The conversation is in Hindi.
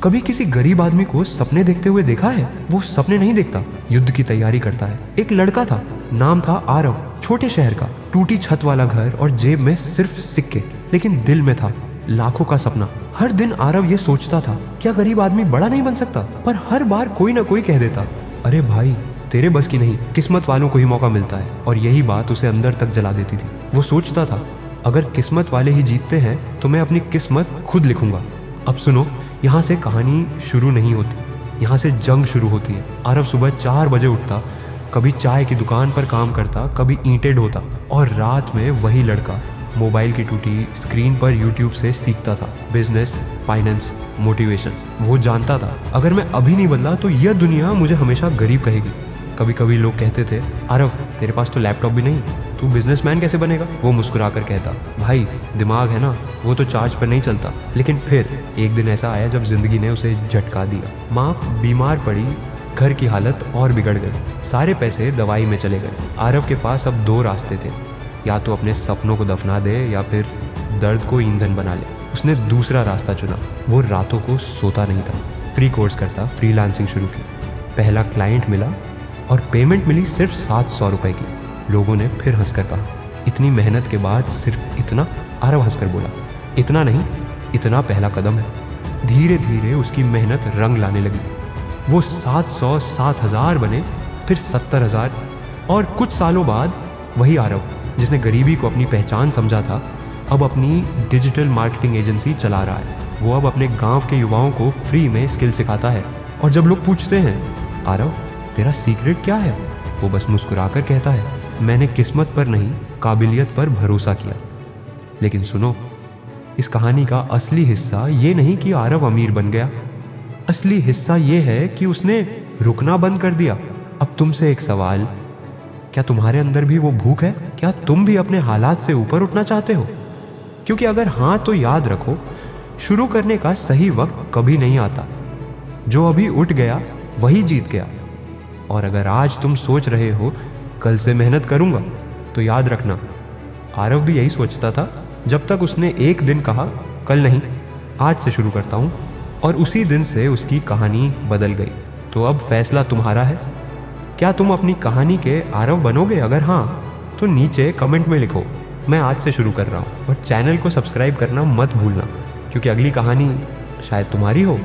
कभी किसी गरीब आदमी को सपने देखते हुए देखा है? वो सपने नहीं देखता, युद्ध की तैयारी करता है। एक लड़का था, नाम था आरव, छोटे शहर का, टूटी छत वाला घर और जेब में सिर्फ सिक्के, लेकिन दिल में था लाखों का सपना। हर दिन आरव ये सोचता था, क्या गरीब आदमी बड़ा नहीं बन सकता? पर हर बार कोई ना कोई कह देता, अरे भाई तेरे बस की नहीं, किस्मत वालों को ही मौका मिलता है। और यही बात उसे अंदर तक जला देती थी। वो सोचता था, अगर किस्मत वाले ही जीतते हैं तो मैं अपनी किस्मत खुद लिखूंगा। अब सुनो, यहाँ से कहानी शुरू नहीं होती, यहाँ से जंग शुरू होती है। आरव सुबह 4 बजे उठता, कभी चाय की दुकान पर काम करता, कभी ईंटें ढोता, और रात में वही लड़का मोबाइल की टूटी स्क्रीन पर यूट्यूब से सीखता था बिजनेस, फाइनेंस, मोटिवेशन। वो जानता था, अगर मैं अभी नहीं बदला तो यह दुनिया मुझे हमेशा गरीब कहेगी। कभी कभी लोग कहते थे, आरव तेरे पास तो लैपटॉप भी नहीं, तू बिजनेसमैन कैसे बनेगा? वो मुस्कुरा कर कहता, भाई दिमाग है ना, वो तो चार्ज पर नहीं चलता। लेकिन फिर एक दिन ऐसा आया जब जिंदगी ने उसे झटका दिया। माँ बीमार पड़ी, घर की हालत और बिगड़ गई, सारे पैसे दवाई में चले गए। आरव के पास अब 2 रास्ते थे, या तो अपने सपनों को दफना दे या फिर दर्द को ईंधन बना ले। उसने दूसरा रास्ता चुना। वो रातों को सोता नहीं था, फ्री कोर्स करता, फ्रीलांसिंग शुरू की। पहला क्लाइंट मिला और पेमेंट मिली सिर्फ 700 रुपए की। लोगों ने फिर हंसकर कहा, इतनी मेहनत के बाद सिर्फ इतना? आरव हंसकर बोला, इतना नहीं, इतना पहला कदम है। धीरे धीरे उसकी मेहनत रंग लाने लगी। वो 700, 7000 बने, फिर 70,000, और कुछ सालों बाद वही आरव जिसने गरीबी को अपनी पहचान समझा था, अब अपनी डिजिटल मार्केटिंग एजेंसी चला रहा है। वो अब अपने गांव के युवाओं को फ्री में स्किल सिखाता है। और जब लोग पूछते हैं, आरव तेरा सीक्रेट क्या है, वो बस मुस्कुराकर कहता है, मैंने किस्मत पर नहीं, काबिलियत पर भरोसा किया। लेकिन सुनो, इस कहानी का असली हिस्सा ये नहीं कि आरव अमीर बन गया। असली हिस्सा ये है कि उसने रुकना बंद कर दिया। अब तुमसे एक सवाल, क्या तुम्हारे अंदर भी वो भूख है? क्या तुम भी अपने हालात से ऊपर उठना चाहते हो? क्योंकि अगर हाँ तो याद रखो, शुरू करने का सही वक्त कभी नहीं आता। जो अभी उठ गया वही जीत गया। और अगर आज तुम सोच रहे हो कल से मेहनत करूंगा, तो याद रखना, आरव भी यही सोचता था जब तक उसने एक दिन कहा, कल नहीं आज से शुरू करता हूं, और उसी दिन से उसकी कहानी बदल गई। तो अब फैसला तुम्हारा है, क्या तुम अपनी कहानी के आरव बनोगे? अगर हाँ तो नीचे कमेंट में लिखो, मैं आज से शुरू कर रहा हूँ। और चैनल को सब्सक्राइब करना मत भूलना, क्योंकि अगली कहानी शायद तुम्हारी हो।